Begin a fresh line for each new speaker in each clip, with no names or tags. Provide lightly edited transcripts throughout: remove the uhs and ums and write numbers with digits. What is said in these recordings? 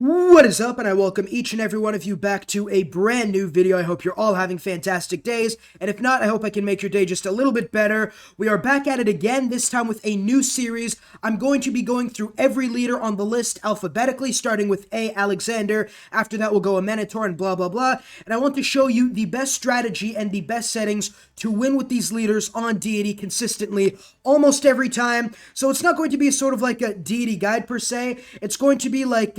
What is up, and I welcome each and every one of you back to a brand new video. I hope you're all having fantastic days, and if not, I hope I can make your day just a little bit better. We are back at it again, this time with a new series. I'm going to be going through every leader on the list alphabetically, starting with A, Alexander. After that, we'll go a Minotaur and blah, blah, blah. And I want to show you the best strategy and the best settings to win with these leaders on Deity consistently, almost every time. So it's not going to be sort of like a Deity guide per se. It's going to be like,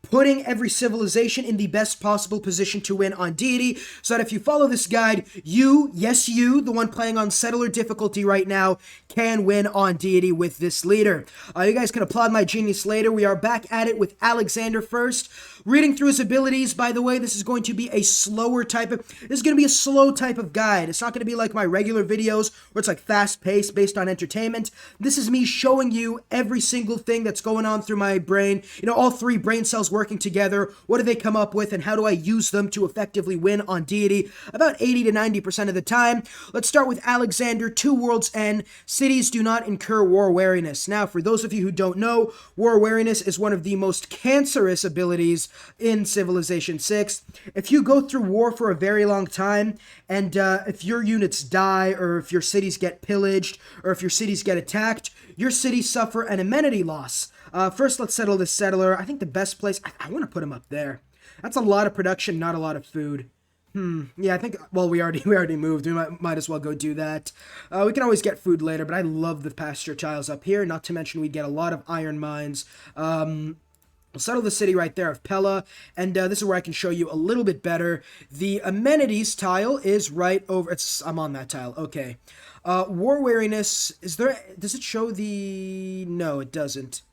putting every civilization in the best possible position to win on Deity, so that if you follow this guide, yes you, the one playing on Settler difficulty right now, can win on Deity with this leader. You guys can applaud my genius later. We are back at it with Alexander first. Reading through his abilities, by the way, this is going to be a slow type of guide. It's not going to be like my regular videos where it's like fast-paced based on entertainment. This is me showing you every single thing that's going on through my brain. You know, all three brain cells working together. What do they come up with, and how do I use them to effectively win on Deity? About 80 to 90% of the time. Let's start with Alexander, 2 Worlds End. Cities do not incur war wariness. Now, for those of you who don't know, war wariness is one of the most cancerous abilities in Civilization 6. If you go through war for a very long time, and if your units die, or if your cities get pillaged, or if your cities get attacked, your cities suffer an amenity loss. First, let's settle this settler. I think the best place, I want to put him up there. That's a lot of production, not a lot of food. Yeah, I think, well, we already moved. We might as well go do that. We can always get food later, but I love the pasture tiles up here, not to mention we get a lot of iron mines. We'll settle the city right there of Pella, and this is where I can show you a little bit better. The amenities tile is right over, I'm on that tile, okay. War wariness, does it show no, it doesn't.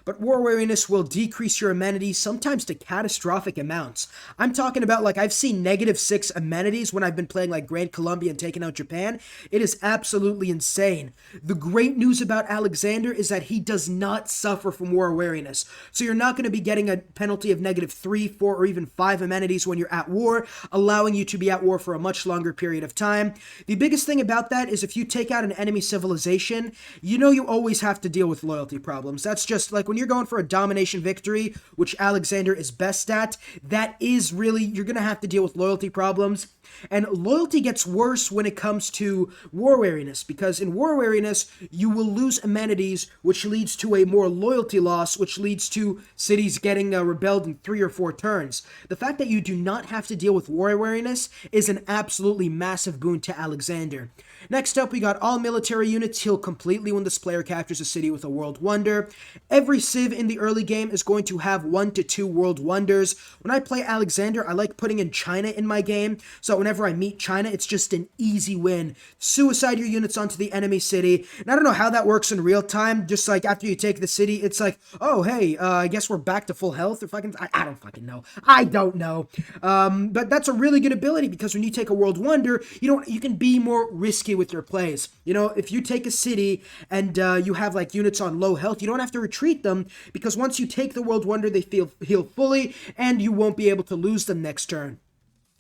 But war wariness will decrease your amenities, sometimes to catastrophic amounts. I'm talking about, like, I've seen -6 amenities when I've been playing, like, Grand Colombia and taking out Japan. It is absolutely insane. The great news about Alexander is that he does not suffer from war wariness. So you're not going to be getting a penalty of -3, 4, or even 5 amenities when you're at war, allowing you to be at war for a much longer period of time. The biggest thing about that is if you take out an enemy civilization, you know you always have to deal with loyalty problems. That's just, like, when you're going for a domination victory, which Alexander is best at, that is really, you're going to have to deal with loyalty problems. And loyalty gets worse when it comes to war wariness, because in war wariness, you will lose amenities, which leads to a more loyalty loss, which leads to cities getting rebelled in 3 or 4 turns. The fact that you do not have to deal with war wariness is an absolutely massive boon to Alexander. Next up, we got all military units heal completely when this player captures a city with a world wonder. Every civ in the early game is going to have 1 to 2 world wonders. When I play Alexander, I like putting in China in my game, so whenever I meet China, it's just an easy win. Suicide your units onto the enemy city, and I don't know how that works in real time, just like after you take the city, it's like, oh, hey, I guess we're back to full health, if I don't fucking know. I don't know. But that's a really good ability, because when you take a world wonder, you can be more risky with your plays. You know, if you take a city and you have like units on low health, you don't have to retreat them, because once you take the world wonder, they heal fully, and you won't be able to lose them next turn.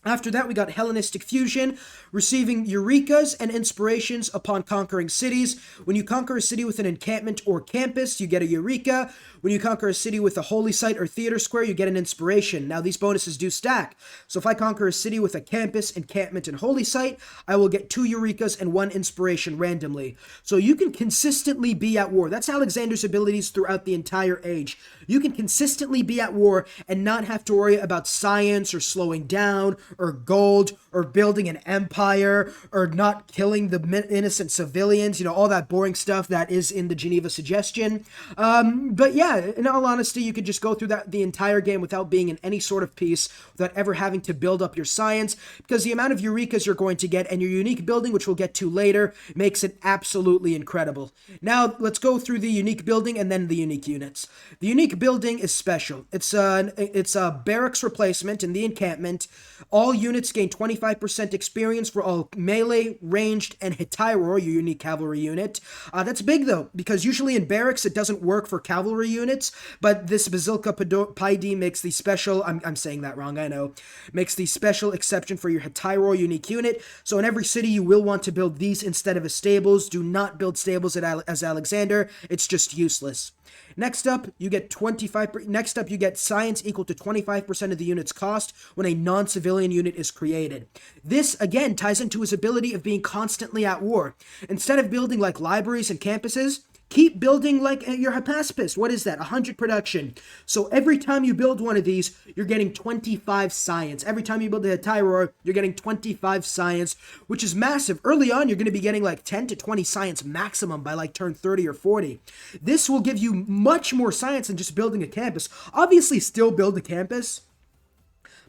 After that, we got Hellenistic Fusion, receiving Eurekas and inspirations upon conquering cities. When you conquer a city with an encampment or campus, you get a Eureka. When you conquer a city with a holy site or theater square, you get an inspiration. Now, these bonuses do stack. So if I conquer a city with a campus, encampment, and holy site, I will get 2 Eurekas and 1 inspiration randomly. So you can consistently be at war. That's Alexander's abilities throughout the entire age. You can consistently be at war and not have to worry about science or slowing down or gold or building an empire or not killing the innocent civilians, you know, all that boring stuff that is in the Geneva Suggestion. But yeah, in all honesty, you could just go through the entire game without being in any sort of peace, without ever having to build up your science, because the amount of Eurekas you're going to get and your unique building, which we'll get to later, makes it absolutely incredible. Now, let's go through the unique building and then the unique units. The unique building is special. It's a barracks replacement in the encampment. All units gain 25% experience for all melee, ranged, and Hetairor, your unique cavalry unit. That's big though, because usually in barracks it doesn't work for cavalry units, but this Basilica Paidi makes the special, I'm saying that wrong, I know, makes the special exception for your Hetairor unique unit. So in every city you will want to build these instead of a stables. Do not build stables as Alexander, it's just useless. Next up, you get 25. Next up, you get science equal to 25% of the unit's cost when a non-civilian unit is created. This again ties into his ability of being constantly at war. Instead of building like libraries and campuses, keep building like your Hypaspist. What is that? 100 production. So every time you build one of these, you're getting 25 science. Every time you build a tailor, you're getting 25 science, which is massive. Early on, you're going to be getting like 10 to 20 science maximum by like turn 30 or 40. This will give you much more science than just building a campus. Obviously, still build a campus.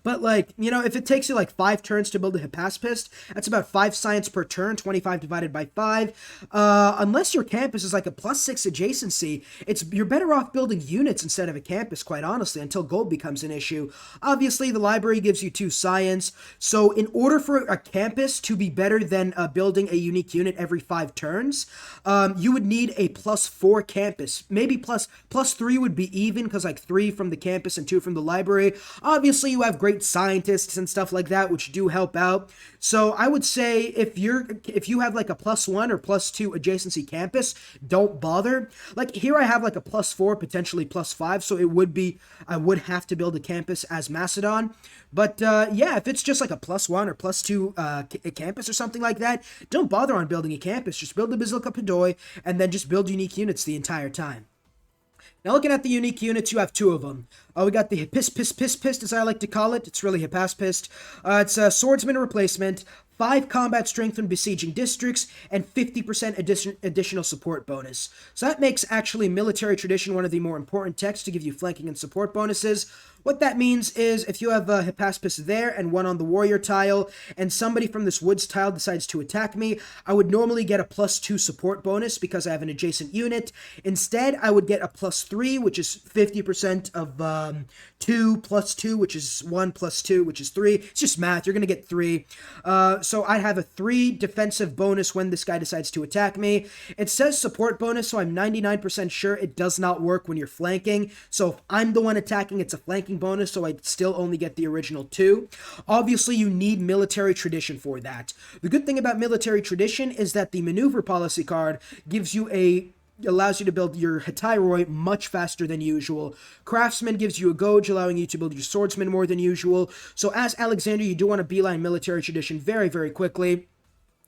But, like, you know, if it takes you, like, 5 turns to build a Hypaspist, that's about 5 science per turn, 25 divided by 5. Unless your campus is, like, a +6 adjacency, you're better off building units instead of a campus, quite honestly, until gold becomes an issue. Obviously, the library gives you 2 science, so in order for a campus to be better than building a unique unit every 5 turns, you would need a +4 campus. Maybe +3 would be even, because, like, 3 from the campus and 2 from the library. Obviously, you have great scientists and stuff like that, which do help out. So I would say if you have like a +1 or +2 adjacency campus, don't bother. Like here I have like a +4, potentially +5, so I would have to build a campus as Macedon. But yeah, if it's just like a +1 or +2 a campus or something like that, don't bother on building a campus. Just build the Basilica Padoi and then just build unique units the entire time. Now, looking at the unique units, you have 2 of them. We got the Hypaspist, as I like to call it. It's really Hypaspist. It's a swordsman replacement, 5 combat strength when besieging districts, and 50% additional support bonus. So that makes actually military tradition one of the more important techs to give you flanking and support bonuses. What that means is if you have a Hypaspist there and one on the warrior tile, and somebody from this woods tile decides to attack me, I would normally get a +2 support bonus because I have an adjacent unit. Instead, I would get a +3, which is 50% of 2 + 2, which is 1 + 2, which is 3. It's just math. You're going to get 3. So I have a 3 defensive bonus when this guy decides to attack me. It says support bonus, so I'm 99% sure it does not work when you're flanking. So if I'm the one attacking, it's a flanking bonus, so I'd still only get the original 2. Obviously, you need military tradition for that. The good thing about military tradition is that the maneuver policy card allows you to build your Hetairoi much faster than usual. Craftsman gives you a Gouge, allowing you to build your swordsman more than usual. So as Alexander, you do want to beeline military tradition very, very quickly.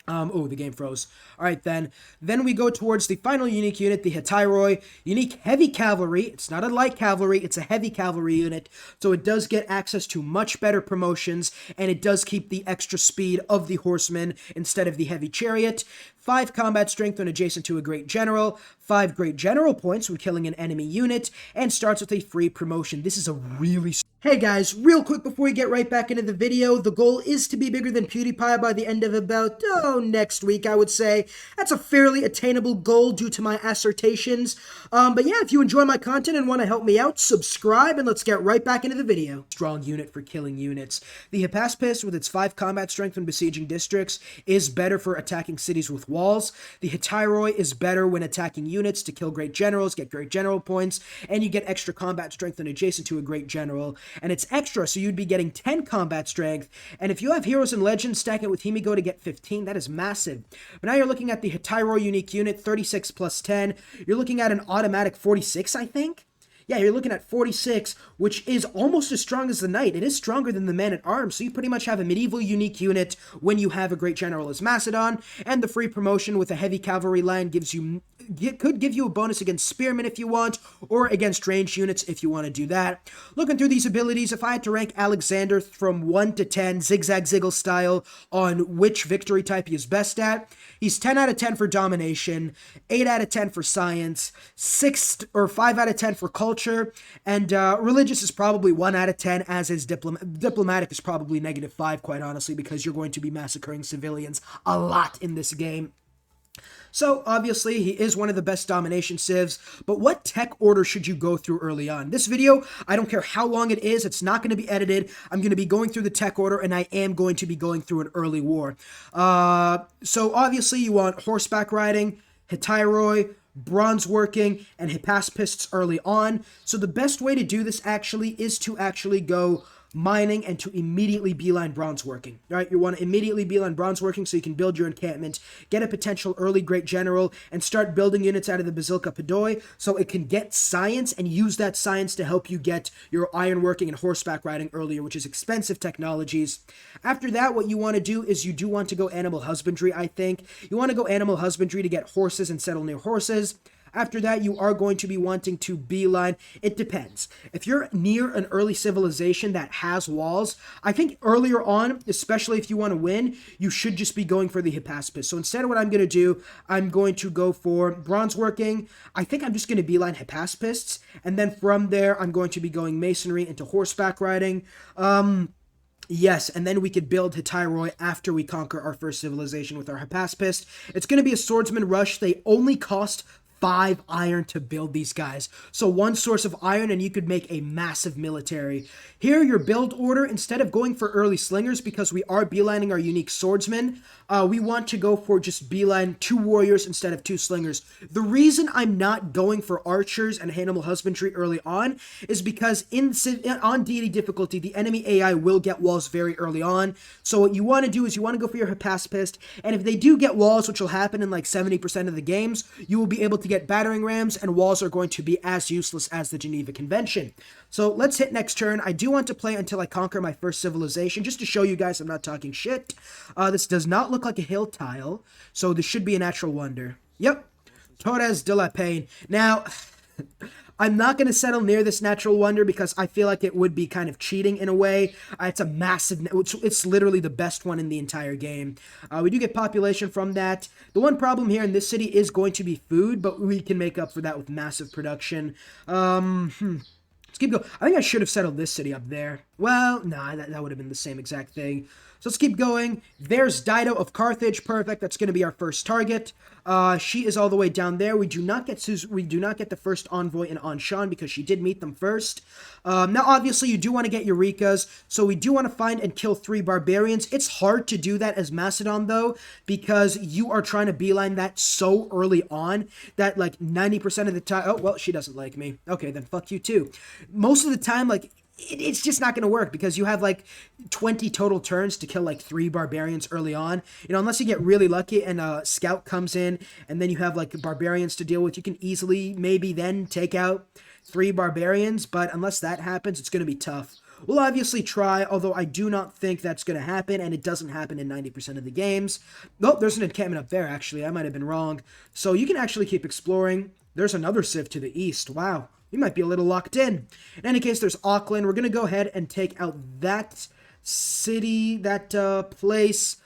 Oh, the game froze. All right, then. Then we go towards the final unique unit, the Hetairoi. Unique heavy cavalry. It's not a light cavalry, it's a heavy cavalry unit. So it does get access to much better promotions, and it does keep the extra speed of the horseman instead of the heavy chariot. 5 combat strength when adjacent to a great general, 5 great general points when killing an enemy unit, and starts with a free promotion. This is a really... Hey guys, real quick before we get right back into the video, the goal is to be bigger than PewDiePie by the end of about, next week, I would say. That's a fairly attainable goal due to my assertions. But yeah, if you enjoy my content and want to help me out, subscribe, and let's get right back into the video. Strong unit for killing units. The Hypaspist, with its 5 combat strength when besieging districts, is better for attacking cities with walls. The Hetairoi is better when attacking units to kill great generals, get great general points, and you get extra combat strength when adjacent to a great general. And it's extra, so you'd be getting 10 combat strength. And if you have Heroes and Legends, stack it with Himigo to get 15. That is massive. But now you're looking at the Hetairoi unique unit, 36 + 10. You're looking at an automatic 46, I think? Yeah, you're looking at 46, which is almost as strong as the Knight. It is stronger than the Man-at-Arms, so you pretty much have a medieval unique unit when you have a great general as Macedon, and the free promotion with a heavy cavalry line could give you a bonus against spearmen if you want, or against ranged units if you want to do that. Looking through these abilities, if I had to rank Alexander from 1 to 10, zigzag ziggle style, on which victory type he is best at, he's 10 out of 10 for domination, 8 out of 10 for science, 5 out of 10 for culture, and religious is probably 1 out of 10, as is diplomatic is probably -5, quite honestly, because you're going to be massacring civilians a lot in this game. So, obviously, he is one of the best domination civs, but what tech order should you go through early on? This video, I don't care how long it is, it's not going to be edited. I'm going to be going through the tech order, and I am going to be going through an early war. So, obviously, you want horseback riding, Hetairoi, bronze working, and Hypaspists early on. So the best way to do this actually is to actually go mining, and to immediately beeline bronze working. Right? You want to immediately beeline bronze working so you can build your encampment, get a potential early great general, and start building units out of the Basilica Podoi so it can get science and use that science to help you get your iron working and horseback riding earlier, which is expensive technologies. After that, what you want to do is you do want to go animal husbandry, I think. You want to go animal husbandry to get horses and settle near horses. After that, you are going to be wanting to beeline. It depends. If you're near an early civilization that has walls, I think earlier on, especially if you want to win, you should just be going for the Hippaspis. So instead of what I'm going to do, I'm going to go for bronze working. I think I'm just going to beeline Hippaspists. And then from there, I'm going to be going masonry into horseback riding. Yes, and then we could build Hittairoy after we conquer our first civilization with our Hippaspist. It's going to be a swordsman rush. They only cost 5 iron to build these guys. So 1 source of iron and you could make a massive military. Here, your build order, instead of going for early slingers, because we are beelining our unique swordsman, we want to go for just beeline 2 warriors instead of 2 slingers. The reason I'm not going for archers and animal husbandry early on is because on deity difficulty, the enemy AI will get walls very early on. So what you want to do is you want to go for your Hippaspist, and if they do get walls, which will happen in like 70% of the games, you will be able to get battering rams, and walls are going to be as useless as the Geneva Convention. So let's hit next turn. I do want to play until I conquer my first civilization, just to show you guys I'm not talking shit. This does not look like a hill tile, so this should be a natural wonder. Yep, Torres de la Paine. Now, I'm not going to settle near this natural wonder because I feel like it would be kind of cheating in a way. It's a massive, it's literally the best one in the entire game. We do get population from that. The one problem here in this city is going to be food, but we can make up for that with massive production. Let's keep going. I think I should have settled this city up there. Well, nah, that would have been the same exact thing. So let's keep going. There's Dido of Carthage. Perfect. That's going to be our first target. She is all the way down there. We do not get the first envoy in Anshan because she did meet them first. Now, obviously, you do want to get Eurekas, so we do want to find and kill 3 barbarians. It's hard to do that as Macedon, though, because you are trying to beeline that so early on that, like, 90% of the time... Oh, well, she doesn't like me. Okay, then fuck you, too. Most of the time, like... It's just not going to work because you have like 20 total turns to kill like 3 barbarians early on. You know, unless you get really lucky and a scout comes in and then you have like barbarians to deal with, you can easily maybe then take out 3 barbarians. But unless that happens, it's going to be tough. We'll obviously try, although I do not think that's going to happen, and it doesn't happen in 90% of the games. Oh, there's an encampment up there, actually. I might have been wrong. So you can actually keep exploring. There's another civ to the east. Wow. We might be a little locked in. In any case, there's Auckland. We're going to go ahead and take out that city, that place.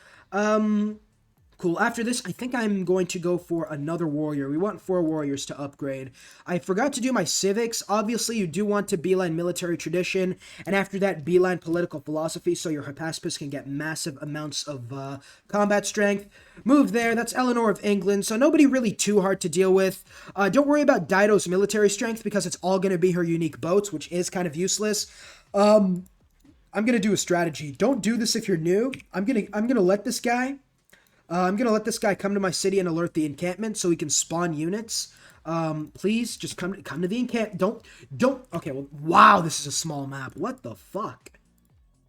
Cool. After this, I think I'm going to go for another warrior. We want 4 warriors to upgrade. I forgot to do my civics. Obviously, you do want to beeline military tradition, and after that, beeline political philosophy, so your Hippaspis can get massive amounts of combat strength. Move there. That's Eleanor of England, so nobody really too hard to deal with. Don't worry about Dido's military strength, because it's all going to be her unique boats, which is kind of useless. I'm going to do a strategy. Don't do this if you're new. I'm gonna let this guy... I'm going to let this guy come to my city and alert the encampment so he can spawn units. Please, just come to the encampment. Don't. Okay, well, wow, this is a small map. What the fuck?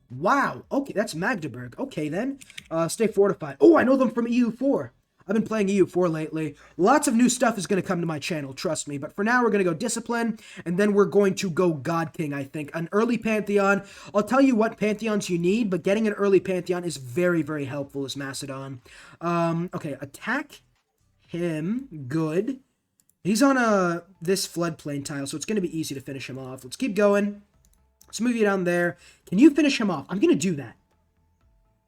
Wow. Okay, that's Magdeburg. Okay, then. Stay fortified. Oh, I know them from EU4. I've been playing EU4 lately. Lots of new stuff is going to come to my channel, trust me. But for now, we're going to go Discipline, and then we're going to go God King, I think. An early Pantheon. I'll tell you what Pantheons you need, but getting an early Pantheon is very, very helpful as Macedon. Okay, attack him. Good. He's on this floodplain tile, so it's going to be easy to finish him off. Let's keep going. Let's move you down there. Can you finish him off? I'm going to do that.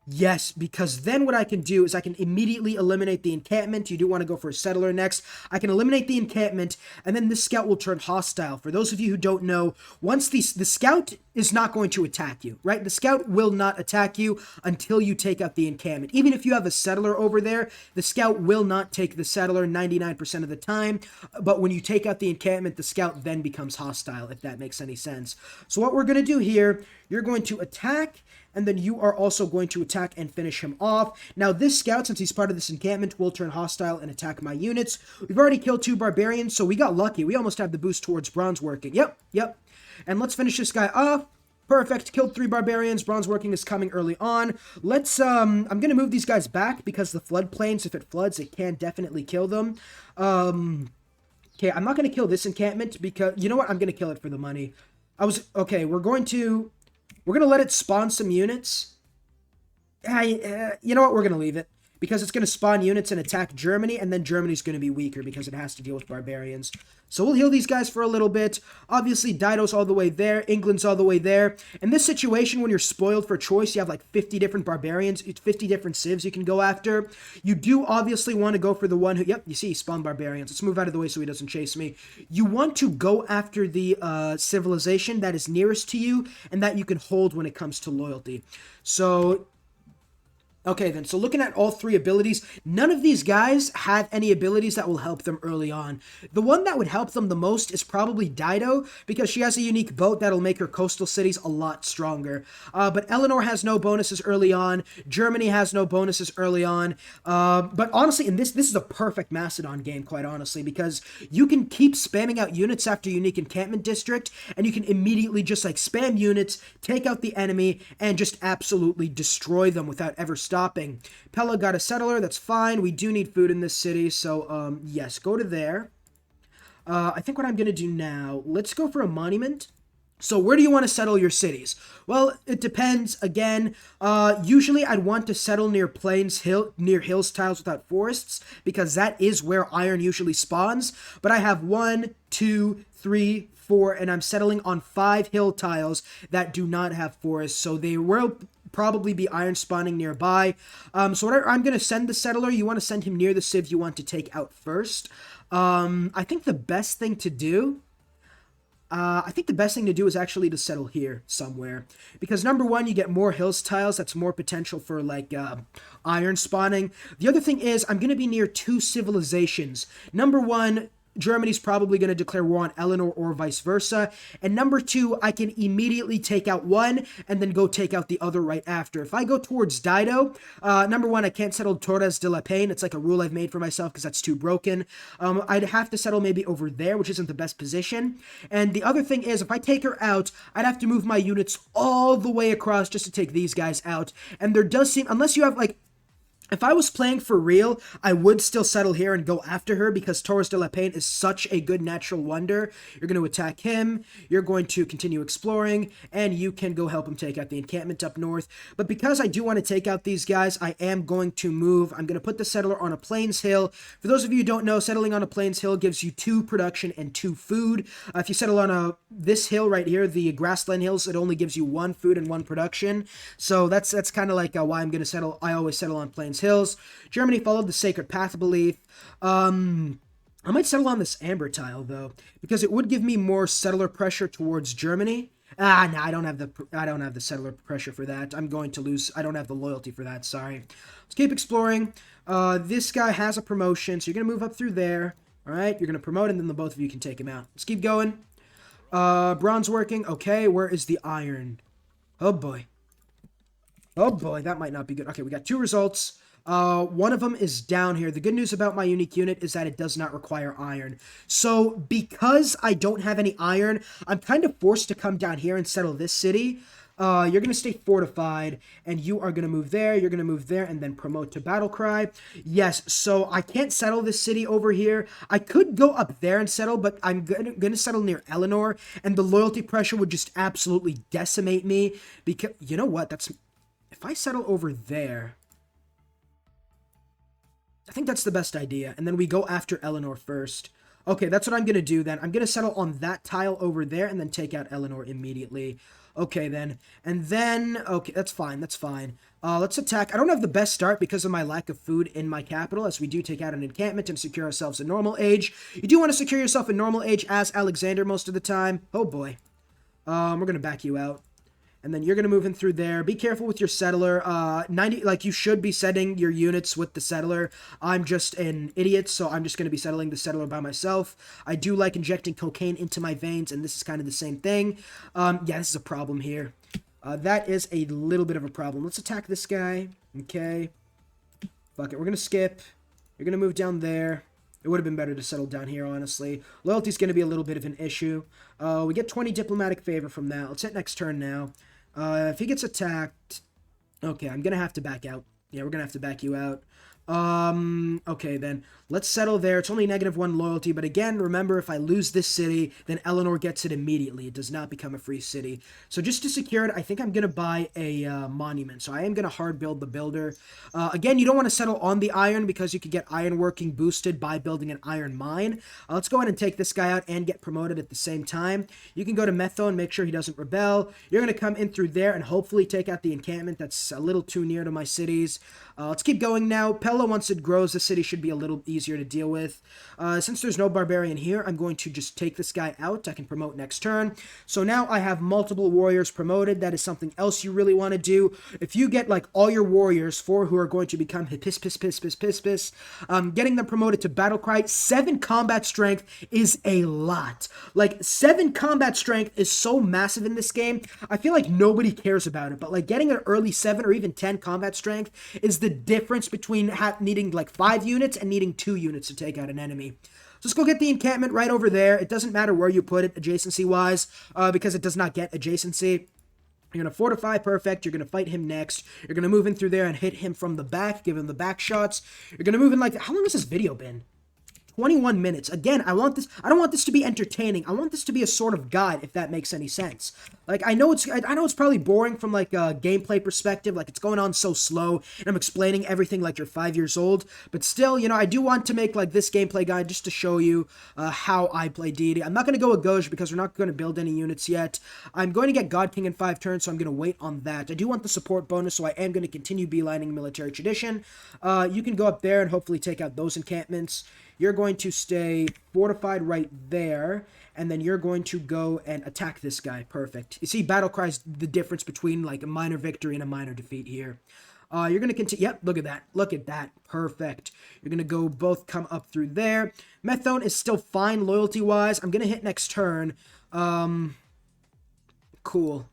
Yes, because then what I can do is I can immediately eliminate the encampment. You do want to go for a settler next. I can eliminate the encampment, and then this scout will turn hostile. For those of you who don't know, once the scout is not going to attack you, right? The scout will not attack you until you take out the encampment. Even if you have a settler over there, the scout will not take the settler 99% of the time. But when you take out the encampment, the scout then becomes hostile, if that makes any sense. So what we're going to do here, you're going to attack, and then you are also going to attack and finish him off. Now, this scout, since he's part of this encampment, will turn hostile and attack my units. We've already killed 2 barbarians, so we got lucky. We almost have the boost towards bronze working. Yep. And let's finish this guy off. Perfect. Killed 3 barbarians. Bronze working is coming early on. Let's, I'm gonna move these guys back because the floodplains, if it floods, it can definitely kill them. Okay, I'm not gonna kill this encampment because, you know what? I'm gonna kill it for the money. Okay, we're gonna let it spawn some units. You know what? We're gonna leave it. Because it's going to spawn units and attack Germany, and then Germany's going to be weaker because it has to deal with barbarians. So we'll heal these guys for a little bit. Obviously, Dido's all the way there. England's all the way there. In this situation, when you're spoiled for choice, you have like 50 different barbarians, 50 different civs you can go after. You do obviously want to go for the one who... Yep, you see, he spawned barbarians. Let's move out of the way so he doesn't chase me. You want to go after the civilization that is nearest to you and that you can hold when it comes to loyalty. So... Okay, then, so looking at all 3 abilities, none of these guys have any abilities that will help them early on. The one that would help them the most is probably Dido, because she has a unique boat that'll make her coastal cities a lot stronger. But Eleanor has no bonuses early on. Germany has no bonuses early on. But honestly, in this is a perfect Macedon game, quite honestly, because you can keep spamming out units after unique encampment district, and you can immediately just, like, spam units, take out the enemy, and just absolutely destroy them without ever stopping. Pella got a settler, that's fine. We do need food in this city, so, yes, go to there. I think what I'm going to do now, let's go for a monument. So where do you want to settle your cities? Well, it depends. Again, usually I'd want to settle near near hills tiles without forests, because that is where iron usually spawns. But I have 1, 2, 3, 4, and I'm settling on 5 hill tiles that do not have forests, so they will probably be iron spawning nearby. So I'm going to send the settler. You want to send him near the civ you want to take out first. I think the best thing to do... is actually to settle here somewhere. Because number 1, you get more hills tiles. That's more potential for, like, iron spawning. The other thing is, I'm going to be near 2 civilizations. Number 1... Germany's probably going to declare war on Eleanor or vice versa. And number 2, I can immediately take out one and then go take out the other right after. If I go towards Dido, number 1, I can't settle Torres de la Paine. It's like a rule I've made for myself because that's too broken. I'd have to settle maybe over there, which isn't the best position. And the other thing is, if I take her out, I'd have to move my units all the way across just to take these guys out. And there does seem, unless you have, like, if I was playing for real, I would still settle here and go after her because Torres de la Paine is such a good natural wonder. You're going to attack him, you're going to continue exploring, and you can go help him take out the encampment up north. But because I do want to take out these guys, I am going to move. I'm going to put the settler on a plains hill. For those of you who don't know, settling on a plains hill gives you 2 production and 2 food. If you settle on this hill right here, the grassland hills, it only gives you 1 food and 1 production. So that's kind of like why I'm going to settle. I always settle on plains hills. Germany followed the sacred path of belief. I might settle on this amber tile though, because it would give me more settler pressure towards Germany. No, I don't have the settler pressure for that. I'm going to lose. I don't have the loyalty for that. Sorry. Let's keep exploring. This guy has a promotion, so you're gonna move up through there. All right, you're gonna promote, and then the both of you can take him out. Let's keep going. Bronze working. Okay, where is the iron? Oh boy. Oh boy, that might not be good. Okay, we got 2 results. One of them is down here. The good news about my unique unit is that it does not require iron. So, because I don't have any iron, I'm kind of forced to come down here and settle this city. You're going to stay fortified, and you are going to move there, you're going to move there, and then promote to battle cry. Yes, so I can't settle this city over here. I could go up there and settle, but I'm going to settle near Eleanor, and the loyalty pressure would just absolutely decimate me, because, you know what, if I settle over there... I think that's the best idea, and then we go after Eleanor first. Okay, that's what I'm going to do then. I'm going to settle on that tile over there and then take out Eleanor immediately. Okay, then. And then, okay, that's fine, that's fine. Let's attack. I don't have the best start because of my lack of food in my capital, as we do take out an encampment and secure ourselves a normal age. You do want to secure yourself a normal age as Alexander most of the time. Oh, boy. We're going to back you out. And then you're going to move in through there. Be careful with your settler. You should be setting your units with the settler. I'm just an idiot, so I'm just going to be settling the settler by myself. I do like injecting cocaine into my veins, and this is kind of the same thing. Yeah, this is a problem here. That is a little bit of a problem. Let's attack this guy. Okay. Fuck it. We're going to skip. You're going to move down there. It would have been better to settle down here, honestly. Loyalty's going to be a little bit of an issue. We get 20 diplomatic favor from that. Let's hit next turn now. If he gets attacked... Okay, I'm going to have to back out. Yeah, we're going to have to back you out. Okay then, let's settle there. It's only -1 loyalty, but again, remember, if I lose this city, then Eleanor gets it immediately. It does not become a free city. So just to secure it, I think I'm going to buy a monument. So I am going to hard build the builder. Again, you don't want to settle on the iron because you could get iron working boosted by building an iron mine. Let's go ahead and take this guy out and get promoted at the same time. You can go to Methone, make sure he doesn't rebel. You're going to come in through there and hopefully take out the encampment that's a little too near to my cities. Let's keep going now. Pella, once it grows, the city should be a little easier to deal with. Since there's no barbarian here, I'm going to just take this guy out. I can promote next turn. So now I have multiple warriors promoted. That is something else you really want to do. If you get like all your warriors, 4 who are going to become Hippispispispispispis, getting them promoted to Battlecry, 7 combat strength is a lot. Like 7 combat strength is so massive in this game. I feel like nobody cares about it, but like getting an early 7 or even 10 combat strength is the difference between needing like 5 units and needing 2 units to take out an enemy. So let's go get the encampment right over there. It doesn't matter where you put it adjacency-wise because it does not get adjacency. You're going to fortify, perfect. You're going to fight him next. You're going to move in through there and hit him from the back, give him the back shots. You're going to move in like... How long has this video been? 21 minutes. Again, I don't want this to be entertaining. I want this to be a sort of guide, if that makes any sense. Like, I know it's probably boring from, like, a gameplay perspective. Like, it's going on so slow, and I'm explaining everything like you're 5 years old. But still, you know, I do want to make, like, this gameplay guide just to show you how I play deity. I'm not going to go with Gauge because we're not going to build any units yet. I'm going to get God King in 5 turns, so I'm going to wait on that. I do want the support bonus, so I am going to continue beelining military tradition. You can go up there and hopefully take out those encampments. You're going to stay fortified right there, and then you're going to go and attack this guy. Perfect. You see, battle cries the difference between like a minor victory and a minor defeat here. You're going to continue. Yep, look at that. Look at that. Perfect. You're going to go both come up through there. Methone is still fine loyalty-wise. I'm going to hit next turn. Cool.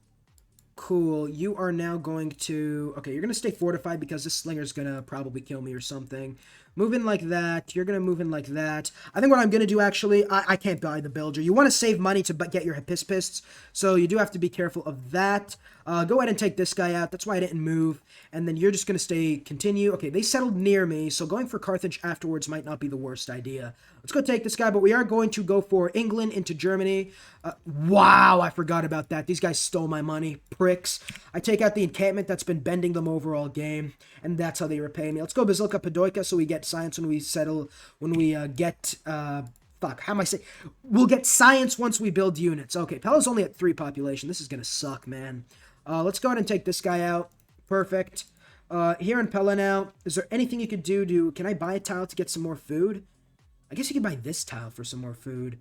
Cool. You are now going to... Okay, you're going to stay fortified because this slinger's going to probably kill me or something. Move in like that. You're going to move in like that. I think what I'm going to do, actually, I can't buy the builder. You want to save money to get your Hippispists, so you do have to be careful of that. Go ahead and take this guy out. That's why I didn't move. And then you're just going to continue. Okay, they settled near me, so going for Carthage afterwards might not be the worst idea. Let's go take this guy, but we are going to go for England into Germany. Wow, I forgot about that. These guys stole my money. Pricks. I take out the encampment that's been bending them over all game, and that's how they repay me. Let's go Basilica Padoica so we get science when we settle, when we get... Fuck, how am I saying? We'll get science once we build units. Okay, Pella's only at 3 population. This is going to suck, man. Let's go ahead and take this guy out. Perfect. Here in Pella now, is there anything you could do to... Can I buy a tile to get some more food? I guess you could buy this tile for some more food.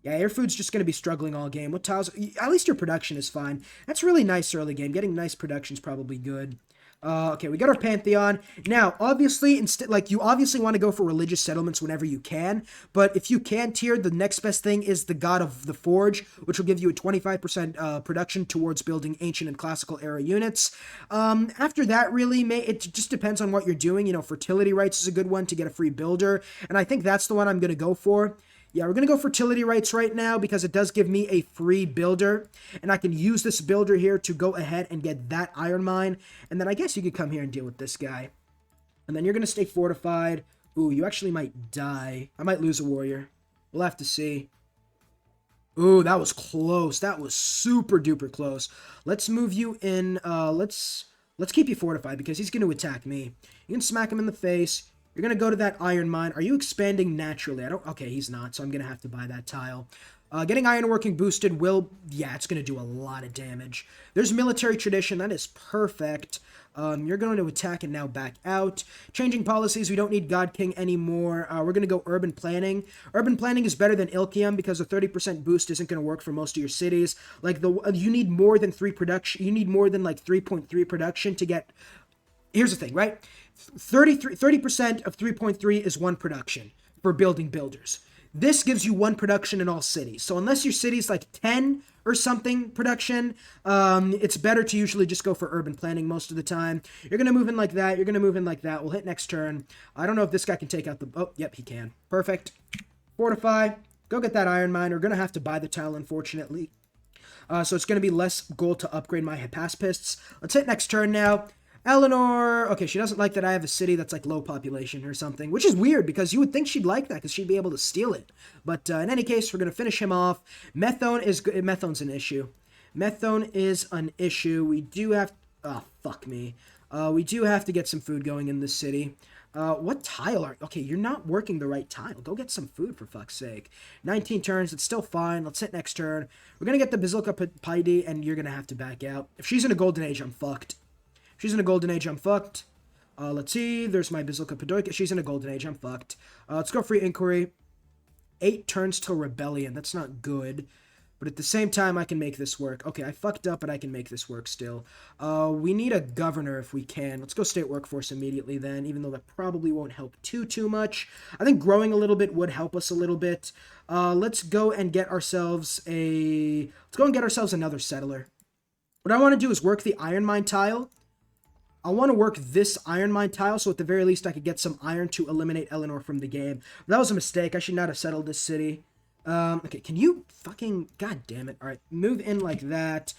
Yeah, your food's just going to be struggling all game. What tiles... At least your production is fine. That's really nice early game. Getting nice production is probably good. Okay, we got our Pantheon. Now, obviously, you obviously want to go for religious settlements whenever you can, but if you can't here, the next best thing is the God of the Forge, which will give you a 25% production towards building ancient and classical era units. After that, really, it just depends on what you're doing. You know, fertility rights is a good one to get a free builder, and I think that's the one I'm going to go for. Yeah, we're going to go fertility rights right now because it does give me a free builder. And I can use this builder here to go ahead and get that iron mine. And then I guess you could come here and deal with this guy. And then you're going to stay fortified. Ooh, you actually might die. I might lose a warrior. We'll have to see. Ooh, that was close. That was super duper close. Let's move you in. Let's keep you fortified because he's going to attack me. You can smack him in the face. You're going to go to that iron mine. Are you expanding naturally? Okay, he's not, so I'm going to have to buy that tile. Getting ironworking boosted will... Yeah, it's going to do a lot of damage. There's military tradition. That is perfect. You're going to attack and now back out. Changing policies. We don't need God King anymore. We're going to go urban planning. Urban planning is better than Ilkium because a 30% boost isn't going to work for most of your cities. Like, you need more than 3 production. You need more than, like, 3.3 production to get... Here's the thing, right? 30% of 3.3 is 1 production for building builders. This gives you 1 production in all cities. So unless your city's like 10 or something production, it's better to usually just go for urban planning most of the time. You're going to move in like that. You're going to move in like that. We'll hit next turn. I don't know if this guy can take out the... Oh, yep, he can. Perfect. Fortify. Go get that iron mine. We're going to have to buy the tile, unfortunately. So it's going to be less gold to upgrade my Hypaspists. Let's hit next turn now. Eleanor, okay, she doesn't like that I have a city that's like low population or something, which is weird because you would think she'd like that because she'd be able to steal it. But in any case, we're going to finish him off. Methone's an issue. Methone is an issue. We do have, oh, fuck me. We do have to get some food going in this city. What tile are, okay, you're not working the right tile. Go get some food for fuck's sake. 19 turns, it's still fine. Let's hit next turn. We're going to get the Basilica Piety and you're going to have to back out. If she's in a golden age, I'm fucked. She's in a golden age, I'm fucked. Let's see, there's my Basilica Padoika. She's in a golden age, I'm fucked. Let's go free inquiry. 8 turns till rebellion. That's not good. But at the same time, I can make this work. Okay, I fucked up, but I can make this work still. We need a governor if we can. Let's go state workforce immediately then, even though that probably won't help too much. I think growing a little bit would help us a little bit. Let's go and get ourselves another settler. What I want to do is work the iron mine tile. I want to work this iron mine tile, so at the very least I could get some iron to eliminate Eleanor from the game. That was a mistake. I should not have settled this city. Okay, can you fucking... God damn it. All right, move in like that.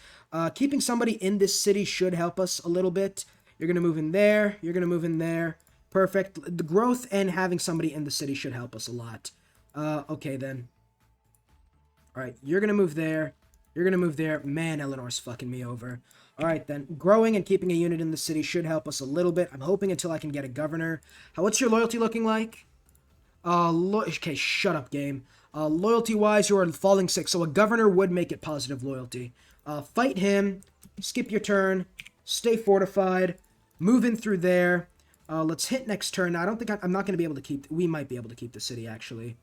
Keeping somebody in this city should help us a little bit. You're going to move in there. You're going to move in there. Perfect. The growth and having somebody in the city should help us a lot. Okay, then. All right, you're going to move there. You're going to move there. Man, Eleanor's fucking me over. All right, then. Growing and keeping a unit in the city should help us a little bit. I'm hoping until I can get a governor. What's your loyalty looking like? Okay, shut up, game. Loyalty-wise, you are falling 6, so a governor would make it positive loyalty. Fight him. Skip your turn. Stay fortified. Move in through there. Let's hit next turn. Now, I don't think I'm not going to be able to keep... We might be able to keep the city, actually.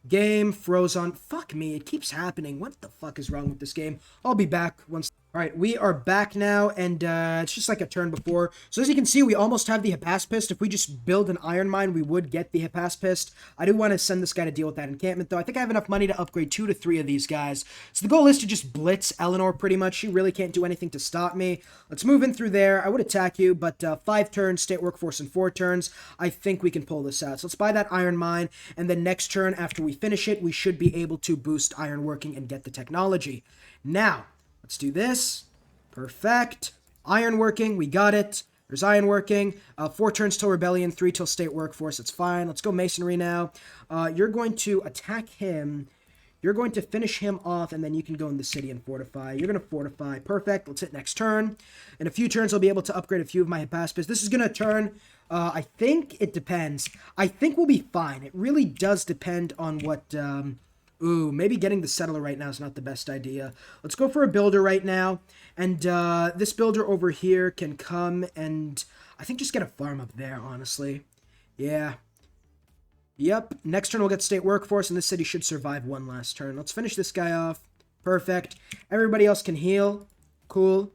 Game froze on. Fuck me, it keeps happening. What the fuck is wrong with this game? I'll be back once. All right, we are back now, and it's just like a turn before. So as you can see, we almost have the Hypaspist. If we just build an iron mine, we would get the Hypaspist. I do want to send this guy to deal with that encampment, though. I think I have enough money to upgrade 2 to 3 of these guys. So the goal is to just blitz Eleanor pretty much. She really can't do anything to stop me. Let's move in through there. I would attack you, but 5 turns, state workforce in 4 turns. I think we can pull this out. So let's buy that iron mine, and then next turn, after we finish it, we should be able to boost iron working and get the technology. Now, let's do this. Perfect. Iron working, we got it. There's iron working. 4 turns till rebellion, 3 till state workforce. It's fine. Let's go masonry now. You're going to attack him. You're going to finish him off, and then you can go in the city and fortify. You're going to fortify. Perfect. Let's hit next turn. In a few turns, I'll be able to upgrade a few of my Hypaspis. This is going to turn... I think it depends. I think we'll be fine. It really does depend on what... Ooh, maybe getting the settler right now is not the best idea. Let's go for a builder right now. And this builder over here can come and I think just get a farm up there, honestly. Yeah. Yep. Next turn we'll get state workforce and this city should survive one last turn. Let's finish this guy off. Perfect. Everybody else can heal. Cool.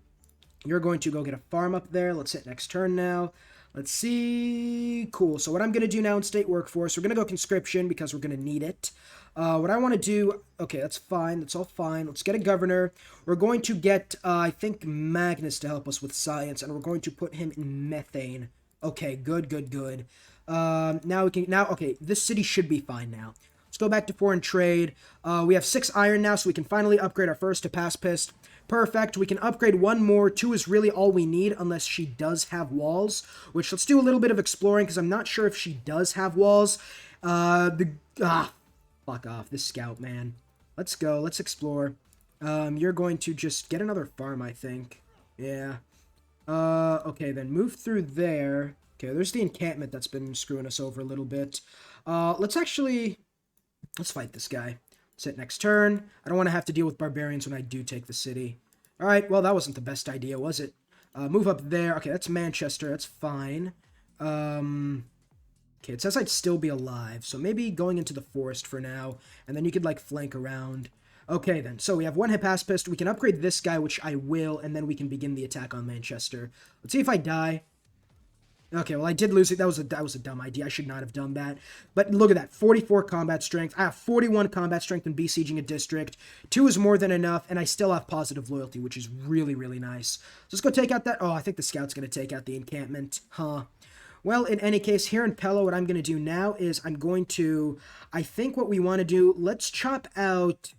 You're going to go get a farm up there. Let's hit next turn now. Let's see. Cool. So what I'm going to do now in state workforce, we're going to go conscription because we're going to need it. What I want to do... Okay, that's fine. That's all fine. Let's get a governor. We're going to get, I think, Magnus to help us with science, and we're going to put him in methane. Okay, good, good, good. Now we can... Now, okay, this city should be fine now. Let's go back to foreign trade. We have 6 iron now, so we can finally upgrade our first Hypaspist. Perfect. We can upgrade 1 more. 2 is really all we need, unless she does have walls. Which, let's do a little bit of exploring, because I'm not sure if she does have walls. Fuck off. This scout, man. Let's go. Let's explore. You're going to just get another farm, I think. Yeah. Okay, then move through there. Okay, there's the encampment that's been screwing us over a little bit. Let's fight this guy. Let's hit next turn. I don't want to have to deal with barbarians when I do take the city. Alright, well, that wasn't the best idea, was it? Move up there. Okay, that's Manchester. That's fine. Okay, it says I'd still be alive, so maybe going into the forest for now, and then you could, like, flank around. Okay, then. So we have 1 Hypaspist. We can upgrade this guy, which I will, and then we can begin the attack on Manchester. Let's see if I die. Okay, well, I did lose it. That was a dumb idea. I should not have done that. But look at that. 44 combat strength. I have 41 combat strength in besieging a district. 2 is more than enough, and I still have positive loyalty, which is really, really nice. So let's go take out that... Oh, I think the scout's going to take out the encampment. Huh. Well, in any case, here in Pella, what I'm going to do now is I'm going to... I think what we want to do... Let's chop out...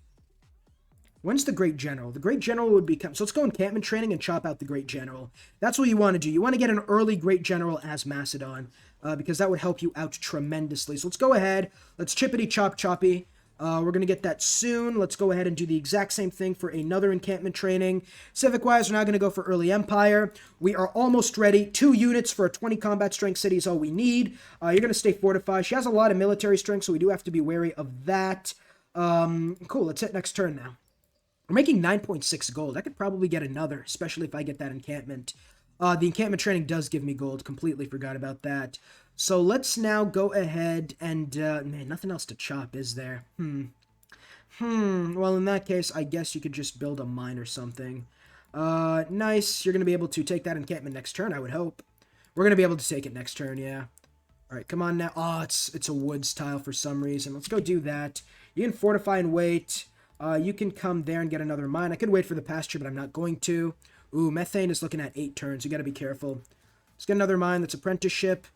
When's the Great General? The Great General would become... So let's go encampment training and chop out the Great General. That's what you want to do. You want to get an early Great General as Macedon, because that would help you out tremendously. So let's go ahead. Let's chippity chop choppy. We're going to get that soon. Let's go ahead and do the exact same thing for another encampment training. Civic-wise, we're now going to go for early Empire. We are almost ready. 2 units for a 20 combat strength city is all we need. You're going to stay fortified. She has a lot of military strength, so we do have to be wary of that. Cool, let's hit next turn now. We're making 9.6 gold. I could probably get another, especially if I get that encampment. The encampment training does give me gold. Completely forgot about that. So let's now go ahead and... man, nothing else to chop, is there? Well, in that case, I guess you could just build a mine or something. Nice. You're going to be able to take that encampment next turn, I would hope. We're going to be able to take it next turn, yeah. All right, come on now. Oh, it's a woods tile for some reason. Let's go do that. You can fortify and wait. You can come there and get another mine. I could wait for the pasture, but I'm not going to. Ooh, methane is looking at 8 turns. You got to be careful. Let's get another mine. That's apprenticeship.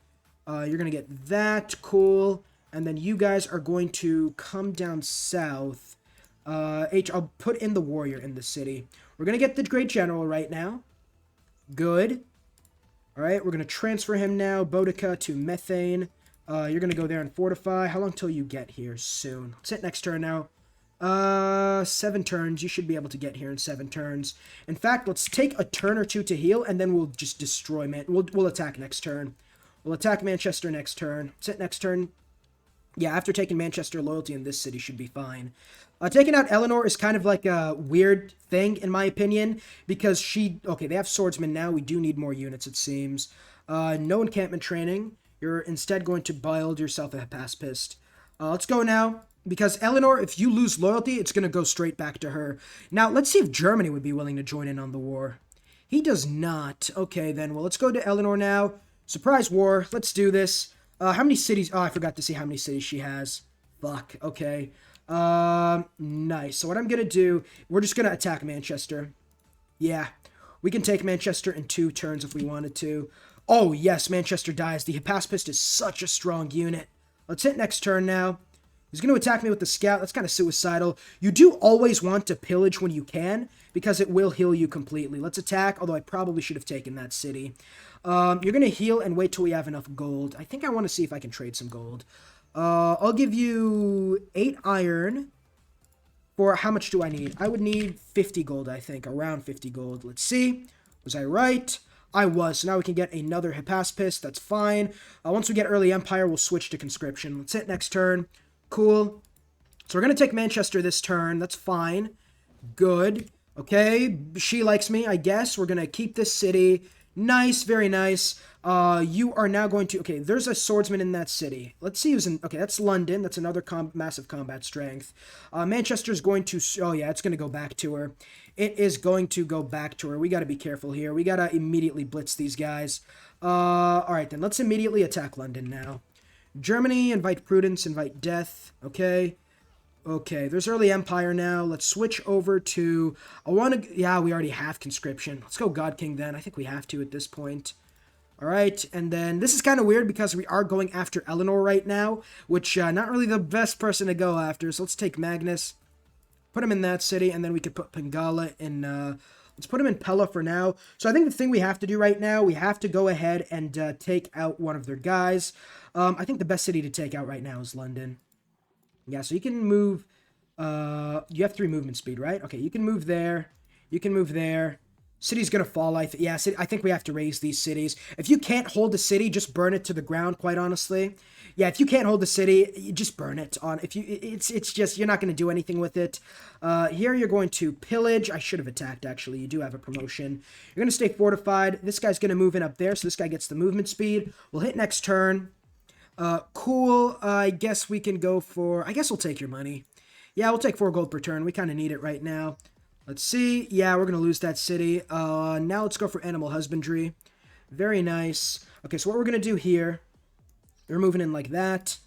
You're going to get that. Cool. And then you guys are going to come down south. I'll put in the warrior in the city. We're going to get the Great General right now. Good. All right, we're going to transfer him now. Boudica to methane. You're going to go there and fortify. How long till you get here? Soon. Let's hit next turn now. 7 turns. You should be able to get here in 7 turns. In fact, let's take a turn or 2 to heal, and then we'll just destroy We'll attack next turn. We'll attack Manchester next turn. Let's hit next turn. Yeah, after taking Manchester, loyalty in this city should be fine. Taking out Eleanor is kind of like a weird thing, in my opinion, because she... Okay, they have swordsmen now. We do need more units, it seems. No encampment training. You're instead going to build yourself a pacifist. Let's go now. Because Eleanor, if you lose loyalty, it's going to go straight back to her. Now, let's see if Germany would be willing to join in on the war. He does not. Okay, then. Well, let's go to Eleanor now. Surprise war. Let's do this. How many cities? Oh, I forgot to see how many cities she has. Fuck. Okay. Nice. So what I'm going to do, we're just going to attack Manchester. Yeah. We can take Manchester in 2 turns if we wanted to. Oh, yes. Manchester dies. The pacifist is such a strong unit. Let's hit next turn now. He's going to attack me with the scout. That's kind of suicidal. You do always want to pillage when you can, because it will heal you completely. Let's attack, although I probably should have taken that city. You're going to heal and wait till we have enough gold. I think I want to see if I can trade some gold. I'll give you 8 iron. For how much do I need? I would need 50 gold, I think. Around 50 gold. Let's see. Was I right? I was. So now we can get another Hippaspis. That's fine. Once we get early Empire, we'll switch to conscription. Let's hit next turn. Cool. So we're going to take Manchester this turn. That's fine. Good. Okay. She likes me, I guess. We're going to keep this city. Nice. Very nice. You are now going to... Okay, there's a swordsman in that city. Let's see who's in... Okay, that's London. That's another massive combat strength. Manchester's going to... Oh, yeah, it's going to go back to her. It is going to go back to her. We got to be careful here. We got to immediately blitz these guys. All right, then. Let's immediately attack London now. Germany, invite prudence, invite death. Okay. Okay, there's early Empire now. Let's switch over to... I want to... Yeah, we already have conscription. Let's go God King then. I think we have to at this point. All right, and then this is kind of weird because we are going after Eleanor right now, which not really the best person to go after. So let's take Magnus, put him in that city, and then we could put Pengala in... Let's put him in Pella for now. So I think the thing we have to do right now, we have to go ahead and take out one of their guys. I think the best city to take out right now is London. Yeah, so you can move... you have 3 movement speed, right? Okay, you can move there. You can move there. City's gonna fall, I think we have to raise these cities. If you can't hold a city, just burn it to the ground, quite honestly. Yeah, if you can't hold the city, you just burn it on. It's just, you're not gonna do anything with it. Here you're going to pillage. I should have attacked, actually. You do have a promotion. You're gonna stay fortified. This guy's gonna move in up there, so this guy gets the movement speed. We'll hit next turn. Cool. I guess we can go for... I guess we'll take your money. Yeah, we'll take 4 gold per turn. We kind of need it right now. Let's see. Yeah, we're going to lose that city. Now let's go for animal husbandry. Very nice. Okay, so what we're going to do here, you're moving in like that.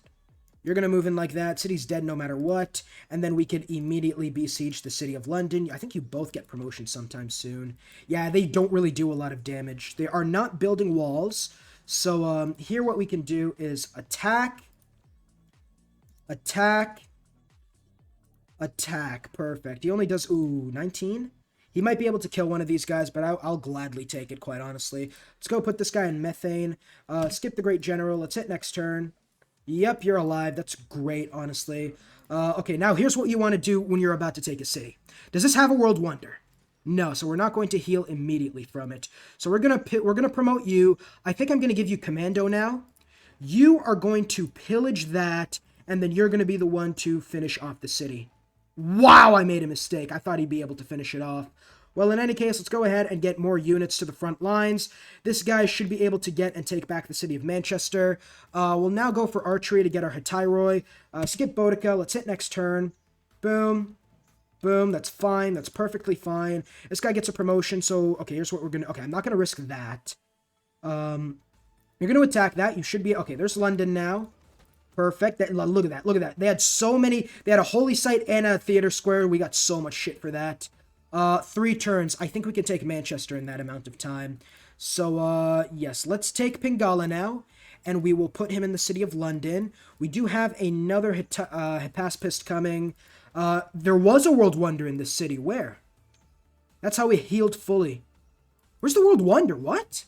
You're going to move in like that. City's dead no matter what. And then we could immediately besiege the city of London. I think you both get promotions sometime soon. Yeah, they don't really do a lot of damage. They are not building walls. So here what we can do is attack, attack, attack. Perfect. He only does, 19? He might be able to kill one of these guys, but I'll gladly take it, quite honestly. Let's go put this guy in methane. Skip the Great General. Let's hit next turn. Yep, you're alive. That's great, honestly. Okay, now here's what you want to do when you're about to take a city. Does this have a World Wonder? No, so we're not going to heal immediately from it. So we're gonna promote you. I think I'm gonna give you Commando now. You are going to pillage that, and then you're gonna be the one to finish off the city. Wow, I made a mistake. I thought he'd be able to finish it off. Well, in any case, let's go ahead and get more units to the front lines. This guy should be able to get and take back the city of Manchester. We'll now go for archery to get our Hetairoi. Skip Boudica. Let's hit next turn. Boom. Boom. That's fine. That's perfectly fine. This guy gets a promotion, so... Okay, here's what we're going to... Okay, I'm not going to risk that. You're going to attack that. You should be... Okay, there's London now. Perfect. Look at that. Look at that. They had so many... They had a holy site and a theater square. We got so much shit for that. 3 turns. I think we can take Manchester in that amount of time. So, yes, let's take Pingala now, and we will put him in the city of London. We do have another Hypaspist coming. There was a World Wonder in this city. Where? That's how we healed fully. Where's the World Wonder? What?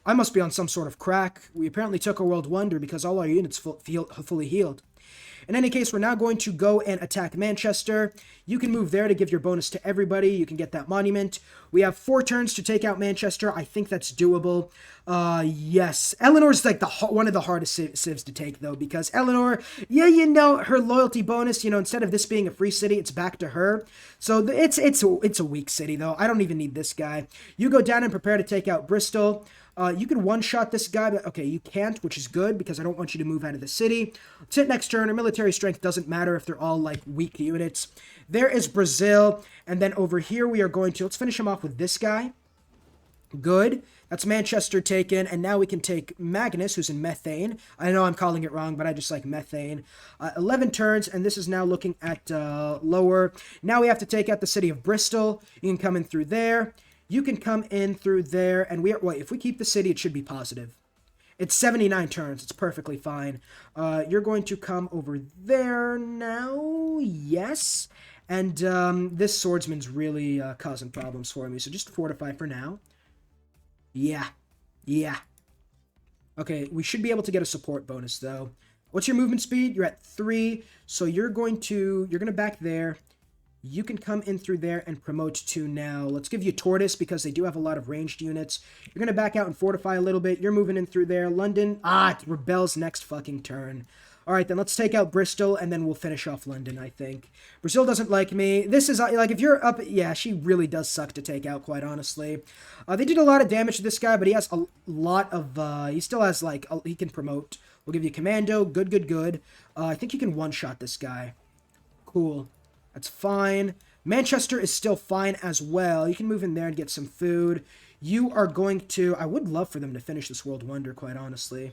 I must be on some sort of crack. We apparently took a World Wonder because all our units fully healed. In any case, we're now going to go and attack Manchester. You can move there to give your bonus to everybody. You can get that monument. We have 4 turns to take out Manchester. I think that's doable. Yes. Eleanor's like one of the hardest civs to take, though, because Eleanor, yeah, you know, her loyalty bonus, you know, instead of this being a free city, it's back to her. So it's a weak city, though. I don't even need this guy. You go down and prepare to take out Bristol. You can one-shot this guy, but okay, you can't, which is good because I don't want you to move out of the city. Let's hit next turn. Our military strength doesn't matter if they're all, like, weak units. There is Brazil, and then over here we are going to... Let's finish him off with this guy. Good. That's Manchester taken, and now we can take Magnus, who's in methane. I know I'm calling it wrong, but I just like methane. 11 turns, and this is now looking at lower. Now we have to take out the city of Bristol. You can come in through there. You can come in through there, and wait, if we keep the city, it should be positive. It's 79 turns. It's perfectly fine. You're going to come over there now. Yes. And this swordsman's really causing problems for me, so just fortify for now. Yeah. Yeah. Okay, we should be able to get a support bonus, though. What's your movement speed? You're at 3, so you're going to back there. You can come in through there and promote to now. Let's give you Tortoise because they do have a lot of ranged units. You're going to back out and fortify a little bit. You're moving in through there. London, it rebels next fucking turn. All right, then let's take out Bristol, and then we'll finish off London, I think. Brazil doesn't like me. This is, like, if you're up... Yeah, she really does suck to take out, quite honestly. They did a lot of damage to this guy, but he has a lot of... he still has, like... he can promote. We'll give you Commando. Good, good, good. I think you can one-shot this guy. Cool. That's fine. Manchester is still fine as well. You can move in there and get some food. You are going to... I would love for them to finish this World Wonder, quite honestly.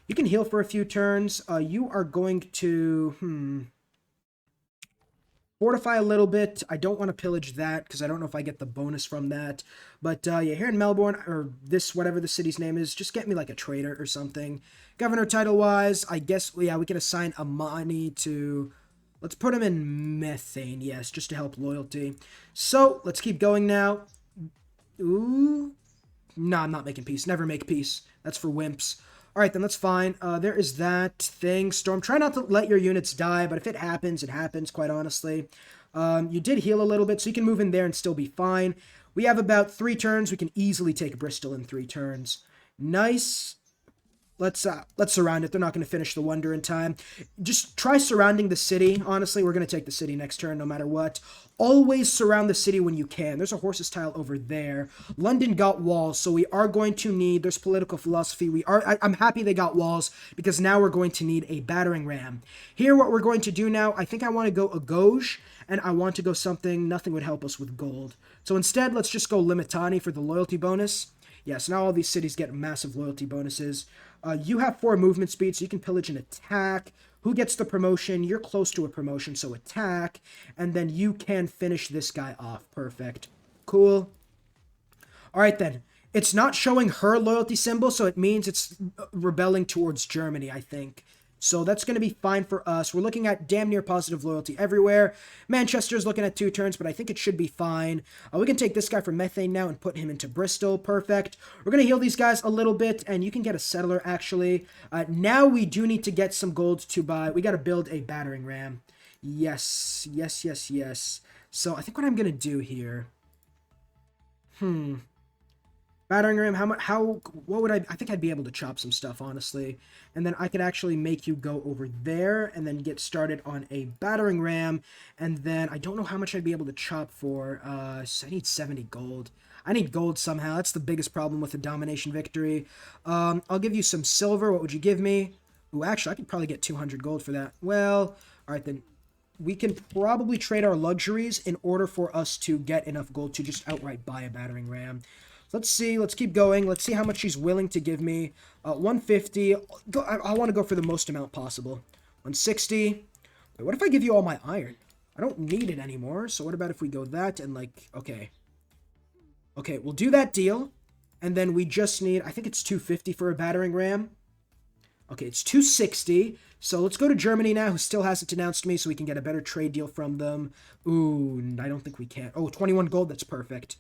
You can heal for a few turns. You are going to... fortify a little bit. I don't want to pillage that because I don't know if I get the bonus from that. But yeah, here in Melbourne, or this, whatever the city's name is, just get me like a trader or something. Governor title-wise, I guess, yeah, we can assign Amani to... Let's put him in methane, yes, just to help loyalty. So, let's keep going now. Ooh. No, I'm not making peace. Never make peace. That's for wimps. Alright, then that's fine. There is that thing. Storm, try not to let your units die, but if it happens, it happens, quite honestly. You did heal a little bit, so you can move in there and still be fine. We have about 3 turns. We can easily take Bristol in 3 turns. Nice. Let's surround it. They're not going to finish the wonder in time. Just try surrounding the city. Honestly, we're going to take the city next turn no matter what. Always surround the city when you can. There's a horse's tile over there. London got walls, so we are going to need... There's political philosophy. I'm happy they got walls because now we're going to need a battering ram. Here, what we're going to do now, I think I want to go a gauge, and I want to go something... Nothing would help us with gold. So instead, let's just go Limitani for the loyalty bonus. Yes, now all these cities get massive loyalty bonuses. You have 4 movement speed, so you can pillage and attack. Who gets the promotion? You're close to a promotion, so attack. And then you can finish this guy off. Perfect. Cool. All right, then. It's not showing her loyalty symbol, so it means it's rebelling towards Germany, I think. So that's going to be fine for us. We're looking at damn near positive loyalty everywhere. Manchester's looking at 2 turns, but I think it should be fine. We can take this guy from Methane now and put him into Bristol. Perfect. We're going to heal these guys a little bit, and you can get a settler, actually. Now we do need to get some gold to buy. We got to build a battering ram. Yes. So I think what I'm going to do here... Battering ram, what would I think I'd be able to chop some stuff, honestly. And then I could actually make you go over there and then get started on a battering ram. And then I don't know how much I'd be able to chop for. So I need 70 gold. I need gold somehow. That's the biggest problem with a domination victory. I'll give you some silver. What would you give me? Ooh, actually, I could probably get 200 gold for that. Well, all right, then. We can probably trade our luxuries in order for us to get enough gold to just outright buy a battering ram. Let's see. Let's keep going. Let's see how much she's willing to give me. 150. I want to go for the most amount possible. 160. Wait, what if I give you all my iron? I don't need it anymore. So what about if we go that and like, okay. Okay, we'll do that deal. And then we just need, I think it's 250 for a battering ram. Okay, it's 260. So let's go to Germany now, who still hasn't denounced me, so we can get a better trade deal from them. Ooh, I don't think we can. Oh, 21 gold. That's perfect.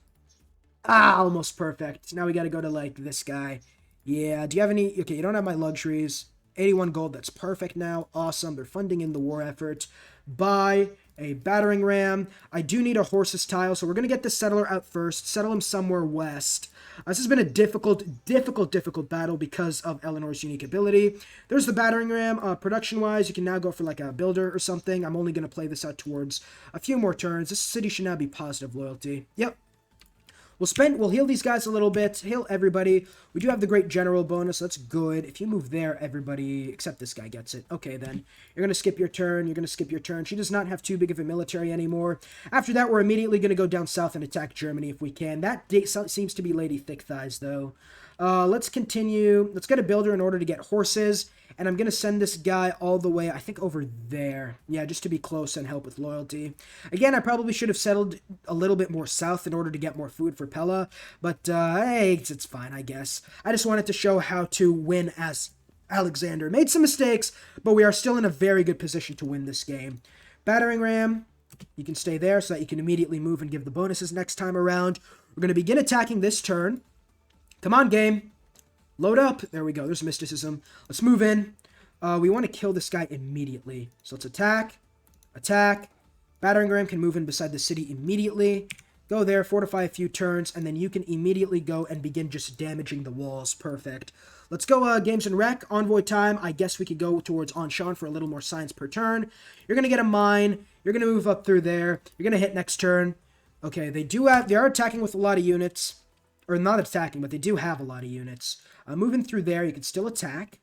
Almost perfect. Now we got to go to, like, this guy. Yeah, do you have any... Okay, you don't have my luxuries. 81 gold, that's perfect now. Awesome, they're funding in the war effort. Buy a battering ram. I do need a horse's tile, so we're going to get the settler out first. Settle him somewhere west. This has been a difficult battle because of Eleanor's unique ability. There's the battering ram. Production-wise, you can now go for, like, a builder or something. I'm only going to play this out towards a few more turns. This city should now be positive loyalty. Yep. We'll heal these guys a little bit, heal everybody. We do have the great general bonus, so that's good. If you move there, everybody, except this guy gets it. Okay, then. You're going to skip your turn. She does not have too big of a military anymore. After that, we're immediately going to go down south and attack Germany if we can. That seems to be Lady Thick Thighs, though. Let's continue. Let's get a builder in order to get horses. And I'm going to send this guy all the way, I think, over there. Yeah, just to be close and help with loyalty. Again, I probably should have settled a little bit more south in order to get more food for Pella. But, hey, it's fine, I guess. I just wanted to show how to win as Alexander. Made some mistakes, but we are still in a very good position to win this game. Battering ram, you can stay there so that you can immediately move and give the bonuses next time around. We're going to begin attacking this turn. Come on, game. Load up. There we go. There's mysticism. Let's move in. We want to kill this guy immediately. So let's attack. Attack. Battering ram can move in beside the city immediately. Go there, fortify a few turns, and then you can immediately go and begin just damaging the walls. Perfect. Let's go games and wreck. Envoy time. I guess we could go towards Anshan for a little more science per turn. You're going to get a mine. You're going to move up through there. You're going to hit next turn. Okay, they are attacking with a lot of units. Or not attacking, but they do have a lot of units. Moving through there, you can still attack.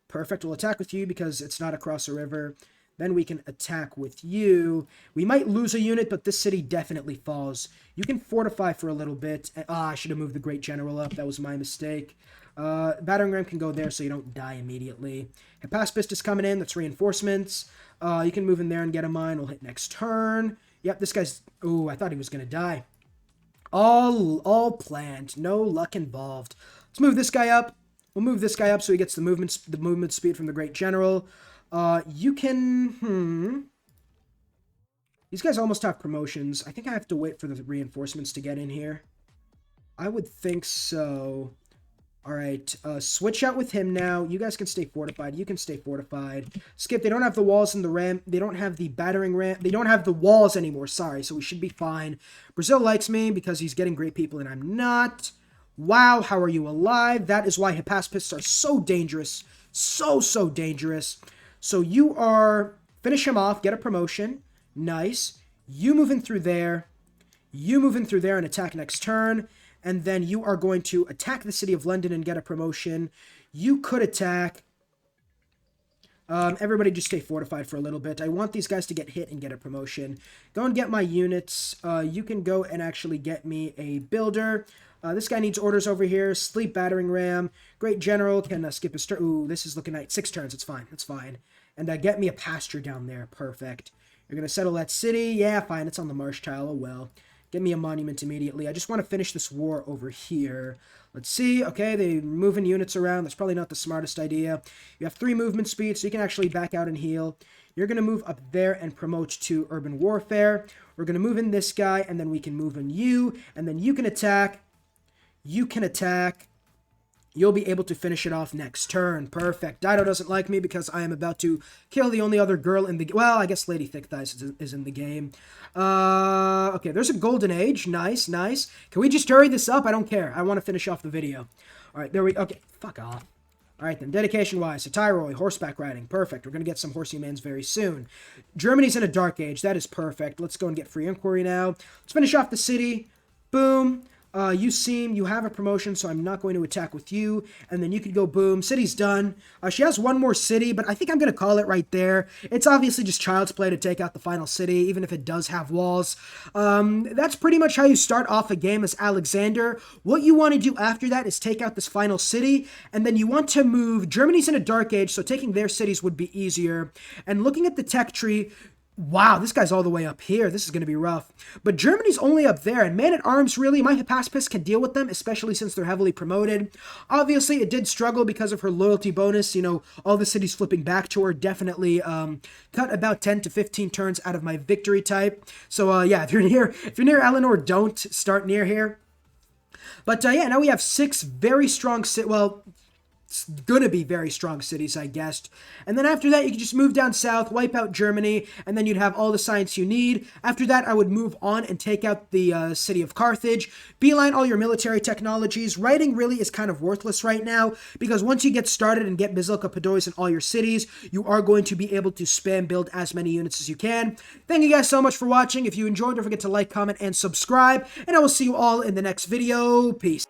Perfect. We'll attack with you because it's not across a river. Then we can attack with you. We might lose a unit, but this city definitely falls. You can fortify for a little bit. I should have moved the Great General up. That was my mistake. Battering ram can go there so you don't die immediately. Hypaspist is coming in. That's reinforcements. You can move in there and get a mine. We'll hit next turn. Yep, this guy's... Ooh, I thought he was going to die. All planned. No luck involved. Let's move this guy up. We'll move this guy up so he gets the movement speed from the Great General. You can... These guys almost have promotions. I think I have to wait for the reinforcements to get in here. I would think so. Alright, switch out with him now. You guys can stay fortified. You can stay fortified. Skip, they don't have the walls in the ram. They don't have the battering ram. They don't have the walls anymore, sorry, so we should be fine. Brazil likes me because he's getting great people and I'm not. Wow, how are you alive? That is why Hypaspists are so dangerous. So dangerous. So you are... Finish him off, get a promotion. Nice. You move in through there. You move in through there and attack next turn. And then you are going to attack the city of London and get a promotion. You could attack. Everybody just stay fortified for a little bit. I want these guys to get hit and get a promotion. Go and get my units. You can go and actually get me a builder. This guy needs orders over here. Sleep battering ram. Great general. Can skip his turn. Ooh, this is looking like 6 turns. It's fine. It's fine. And get me a pasture down there. Perfect. You're going to settle that city. Yeah, fine. It's on the marsh tile. Oh, well. Get me a monument immediately. I just want to finish this war over here. Let's see. Okay, they're moving units around. That's probably not the smartest idea. You have 3 movement speed, so you can actually back out and heal. You're going to move up there and promote to urban warfare. We're going to move in this guy, and then we can move in you. And then you can attack. You can attack. You'll be able to finish it off next turn. Perfect. Dido doesn't like me because I am about to kill the only other girl in the... Well, I guess Lady Thick Thighs is in the game. Okay, there's a golden age. Nice, nice. Can we just hurry this up? I don't care. I want to finish off the video. All right, there we... Okay, fuck off. All right, then, dedication-wise, so Tyroi, horseback riding. Perfect. We're going to get some horsey mans very soon. Germany's in a dark age. That is perfect. Let's go and get free inquiry now. Let's finish off the city. Boom. You have a promotion, so I'm not going to attack with you. And then you could go boom. City's done. She has one more city, but I think I'm going to call it right there. It's obviously just child's play to take out the final city, even if it does have walls. That's pretty much how you start off a game as Alexander. What you want to do after that is take out this final city, and then you want to move. Germany's in a dark age, so taking their cities would be easier. And looking at the tech tree... Wow, this guy's all the way up here. This is going to be rough. But Germany's only up there, and man-at-arms, really, my Hippaspis can deal with them, especially since they're heavily promoted. Obviously, it did struggle because of her loyalty bonus. You know, all the cities flipping back to her definitely cut about 10 to 15 turns out of my victory type. So, yeah, if you're near Eleanor, don't start near here. But, yeah, now we have 6 very strong it's gonna be very strong cities, I guessed. And then after that, you can just move down south, wipe out Germany, and then you'd have all the science you need. After that, I would move on and take out the city of Carthage. Beeline all your military technologies. Writing really is kind of worthless right now, because once you get started and get Basilica Podois in all your cities, you are going to be able to spam build as many units as you can. Thank you guys so much for watching. If you enjoyed, don't forget to like, comment, and subscribe. And I will see you all in the next video. Peace.